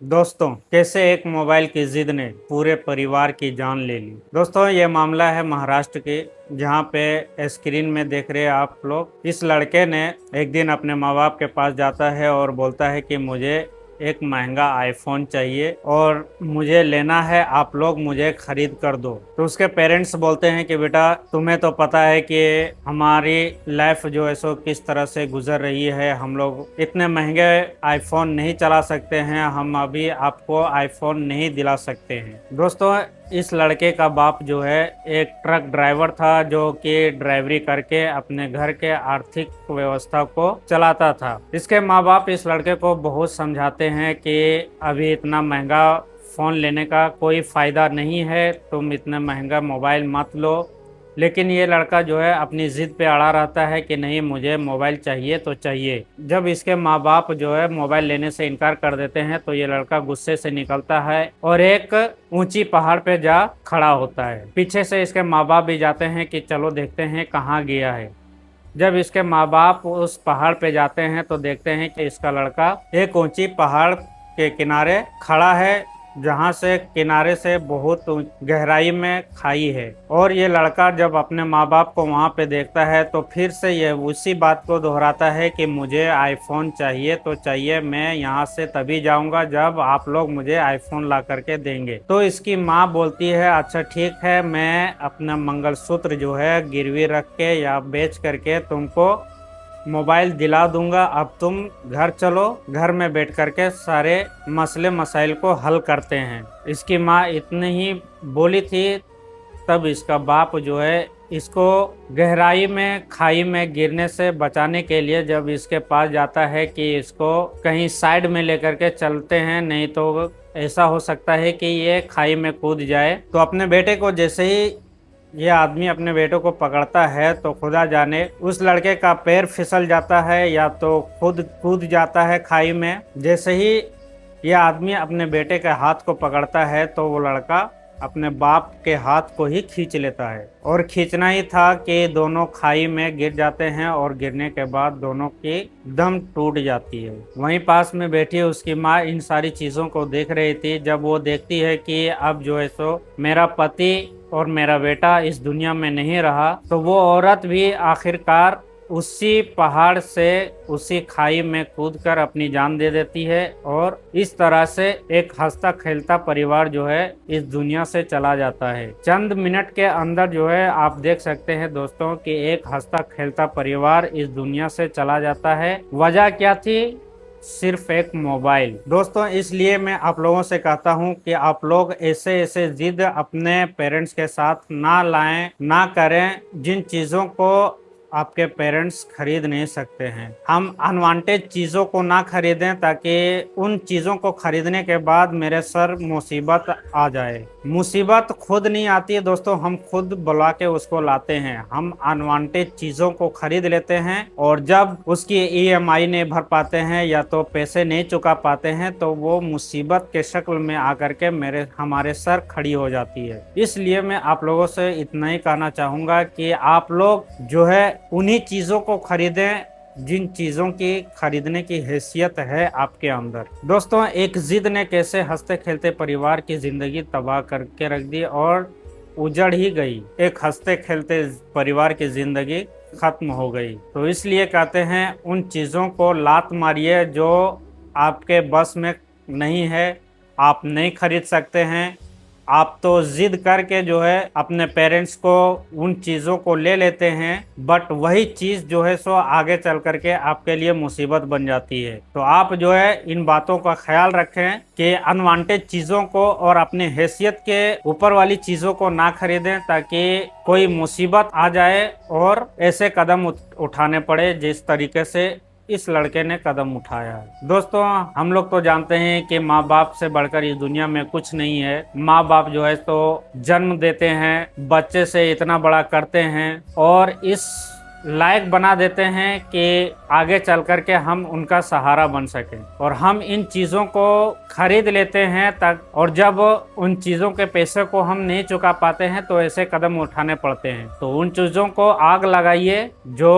दोस्तों, कैसे एक मोबाइल की जिद ने पूरे परिवार की जान ले ली। दोस्तों, ये मामला है महाराष्ट्र के, जहाँ पे स्क्रीन में देख रहे हैं आप लोग। इस लड़के ने एक दिन अपने माँ बाप के पास जाता है और बोलता है कि मुझे एक महंगा आईफोन चाहिए और मुझे लेना है, आप लोग मुझे खरीद कर दो। तो उसके पेरेंट्स बोलते हैं कि बेटा, तुम्हें तो पता है कि हमारी लाइफ जो है सो किस तरह से गुजर रही है, हम लोग इतने महंगे आईफोन नहीं चला सकते हैं, हम अभी आपको आईफोन नहीं दिला सकते हैं। दोस्तों, इस लड़के का बाप जो है एक ट्रक ड्राइवर था, जो कि ड्राइवरी करके अपने घर के आर्थिक व्यवस्था को चलाता था। इसके माँ बाप इस लड़के को बहुत समझाते हैं कि अभी इतना महंगा फ़ोन लेने का कोई फ़ायदा नहीं है, तुम इतना महंगा मोबाइल मत लो। लेकिन ये लड़का जो है अपनी ज़िद पे अड़ा रहता है कि नहीं, मुझे मोबाइल चाहिए तो चाहिए। जब इसके माँ बाप जो है मोबाइल लेने से इनकार कर देते हैं तो ये लड़का गुस्से से निकलता है और एक ऊंची पहाड़ पे जा खड़ा होता है। पीछे से इसके माँ बाप भी जाते हैं कि चलो देखते हैं कहाँ गया है। जब इसके माँ बाप उस पहाड़ पे जाते हैं तो देखते हैं कि इसका लड़का एक ऊंची पहाड़ के किनारे खड़ा है, जहाँ से किनारे से बहुत गहराई में खाई है। और ये लड़का जब अपने माँ बाप को वहाँ पे देखता है तो फिर से ये उसी बात को दोहराता है कि मुझे आईफोन चाहिए तो चाहिए, मैं यहाँ से तभी जाऊँगा जब आप लोग मुझे आईफोन ला करके देंगे। तो इसकी माँ बोलती है, अच्छा ठीक है, मैं अपना मंगलसूत्र जो है गिरवी रख के या बेच करके तुमको मोबाइल दिला दूंगा, अब तुम घर चलो, घर में बैठ करके सारे मसले मसाइल को हल करते हैं। इसकी माँ इतनी ही बोली थी, तब इसका बाप जो है इसको गहराई में खाई में गिरने से बचाने के लिए जब इसके पास जाता है कि इसको कहीं साइड में लेकर के चलते हैं, नहीं तो ऐसा हो सकता है कि ये खाई में कूद जाए। तो अपने बेटे को जैसे ही ये आदमी अपने बेटों को पकड़ता है तो खुदा जाने उस लड़के का पैर फिसल जाता है या तो खुद कूद जाता है खाई में। जैसे ही ये आदमी अपने बेटे के हाथ को पकड़ता है तो वो लड़का अपने बाप के हाथ को ही खींच लेता है, और खींचना ही था कि दोनों खाई में गिर जाते हैं और गिरने के बाद दोनों की दम टूट जाती है। वहीं पास में बैठी उसकी माँ इन सारी चीज़ों को देख रही थी। जब वो देखती है कि अब जो है सो मेरा पति और मेरा बेटा इस दुनिया में नहीं रहा, तो वो औरत भी आखिरकार उसी पहाड़ से उसी खाई में कूदकर अपनी जान दे देती है। और इस तरह से एक हंसता खेलता परिवार जो है इस दुनिया से चला जाता है। चंद मिनट के अंदर जो है आप देख सकते हैं दोस्तों कि एक हंसता खेलता परिवार इस दुनिया से चला जाता है। वजह क्या थी? सिर्फ एक मोबाइल। दोस्तों, इसलिए मैं आप लोगों से कहता हूं कि आप लोग ऐसे ऐसे जिद अपने पेरेंट्स के साथ ना लाएं, ना करें जिन चीज़ों को आपके पेरेंट्स खरीद नहीं सकते हैं। हम अनवांटेड चीज़ों को ना खरीदें ताकि उन चीज़ों को खरीदने के बाद मेरे सर मुसीबत आ जाए। मुसीबत खुद नहीं आती है दोस्तों, हम खुद बुला के उसको लाते हैं। हम अनवांटेड चीज़ों को खरीद लेते हैं और जब उसकी ईएमआई नहीं भर पाते हैं या तो पैसे नहीं चुका पाते हैं तो वो मुसीबत के शक्ल में आकर के हमारे सर खड़ी हो जाती है। इसलिए मैं आप लोगों से इतना ही कहना चाहूँगा कि आप लोग जो है उन्हीं चीज़ों को खरीदें जिन चीज़ों की खरीदने की हैसियत है आपके अंदर। दोस्तों, एक जिद ने कैसे हंसते खेलते परिवार की जिंदगी तबाह करके रख दी और उजड़ ही गई। एक हंसते खेलते परिवार की जिंदगी खत्म हो गई। तो इसलिए कहते हैं उन चीज़ों को लात मारिए जो आपके बस में नहीं है, आप नहीं खरीद सकते हैं। आप तो जिद करके जो है अपने पेरेंट्स को उन चीज़ों को ले लेते हैं, बट वही चीज़ जो है सो आगे चल करके आपके लिए मुसीबत बन जाती है। तो आप जो है इन बातों का ख्याल रखें कि अनवांटेड चीज़ों को और अपने हैसियत के ऊपर वाली चीज़ों को ना खरीदें ताकि कोई मुसीबत आ जाए और ऐसे कदम उठाने पड़े जिस तरीके से इस लड़के ने कदम उठाया है। दोस्तों, हम लोग तो जानते हैं कि माँ बाप से बढ़कर इस दुनिया में कुछ नहीं है। माँ बाप जो है तो जन्म देते हैं, बच्चे से इतना बड़ा करते हैं और इस लायक बना देते हैं कि आगे चल कर के हम उनका सहारा बन सकें। और हम इन चीज़ों को खरीद लेते हैं तक, और जब उन चीज़ों के पैसे को हम नहीं चुका पाते हैं तो ऐसे कदम उठाने पड़ते हैं। तो उन चीज़ों को आग लगाइए जो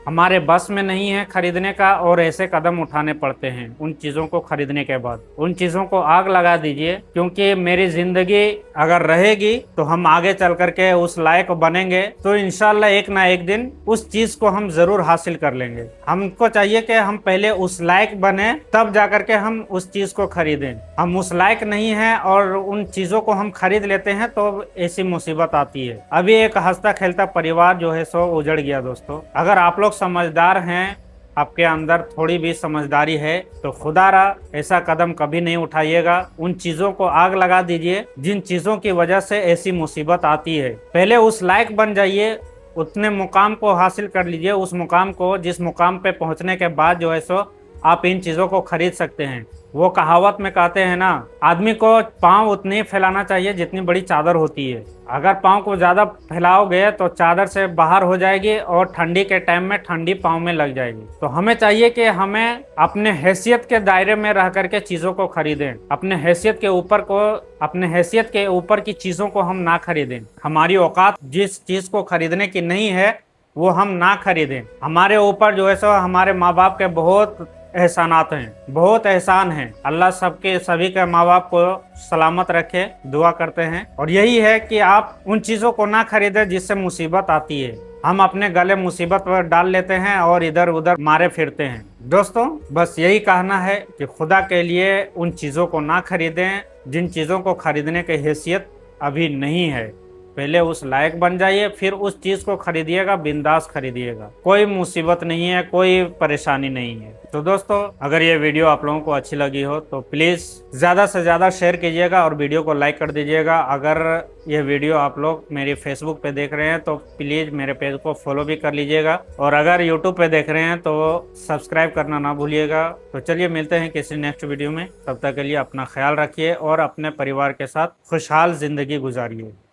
हमारे बस में नहीं है खरीदने का और ऐसे कदम उठाने पड़ते हैं उन चीज़ों को खरीदने के बाद। उन चीज़ों को आग लगा दीजिए, क्योंकि मेरी ज़िंदगी अगर रहेगी तो हम आगे चल करके उस लायक बनेंगे, तो इंशाल्लाह एक ना एक दिन उस चीज़ को हम ज़रूर हासिल कर लेंगे। हमको चाहिए कि हम पहले उस लायक बने, तब जा करके हम उस चीज़ को खरीदें। हम उस लायक नहीं हैं और उन चीज़ों को हम खरीद लेते हैं तो ऐसी मुसीबत आती है। अभी एक हंसता खेलता परिवार जो है सो उजड़ गया दोस्तों। अगर आप लोग समझदार हैं, आपके अंदर थोड़ी भी समझदारी है, तो खुदारा ऐसा कदम कभी नहीं उठाइएगा। उन चीज़ों को आग लगा दीजिए जिन चीज़ों की वजह से ऐसी मुसीबत आती है। पहले उस लायक बन जाइए, उतने मुकाम को हासिल कर लीजिए, उस मुकाम को, जिस मुकाम पे पहुंचने के बाद जो है सो आप इन चीज़ों को खरीद सकते हैं। वो कहावत में कहते हैं ना, आदमी को पाँव उतनी ही फैलाना चाहिए जितनी बड़ी चादर होती है। अगर पाँव को ज़्यादा फैलाओगे तो चादर से बाहर हो जाएगी और ठंडी के टाइम में ठंडी पाँव में लग जाएगी। तो हमें चाहिए कि हमें अपने हैसियत के दायरे में रह करके चीज़ों को खरीदें। अपने हैसियत के ऊपर की चीज़ों को हम ना खरीदें। हमारी औकात जिस चीज़ को खरीदने की नहीं है वो हम ना खरीदें। हमारे ऊपर जो है सो हमारे माँ बाप के बहुत एहसानात हैं, बहुत एहसान हैं। अल्लाह सबके सभी के माँ बाप को सलामत रखे, दुआ करते हैं। और यही है कि आप उन चीज़ों को ना खरीदें जिससे मुसीबत आती है। हम अपने गले मुसीबत पर डाल लेते हैं और इधर उधर मारे फिरते हैं। दोस्तों बस यही कहना है कि खुदा के लिए उन चीज़ों को ना खरीदें जिन चीज़ों को खरीदने की हैसियत अभी नहीं है। पहले उस लायक बन जाइए, फिर उस चीज को खरीदिएगा, बिंदास खरीदिएगा। कोई मुसीबत नहीं है, कोई परेशानी नहीं है। तो दोस्तों अगर ये वीडियो आप लोगों को अच्छी लगी हो तो प्लीज ज्यादा से ज्यादा शेयर कीजिएगा और वीडियो को लाइक कर दीजिएगा। अगर ये वीडियो आप लोग मेरी फेसबुक पे देख रहे हैं तो प्लीज मेरे पेज को फॉलो भी कर लीजिएगा, और अगर यूट्यूब पे देख रहे हैं तो सब्सक्राइब करना ना भूलिएगा। तो चलिए मिलते हैं किसी नेक्स्ट वीडियो में। तब तक के लिए अपना ख्याल रखिए और अपने परिवार के साथ खुशहाल जिंदगी गुजारिए।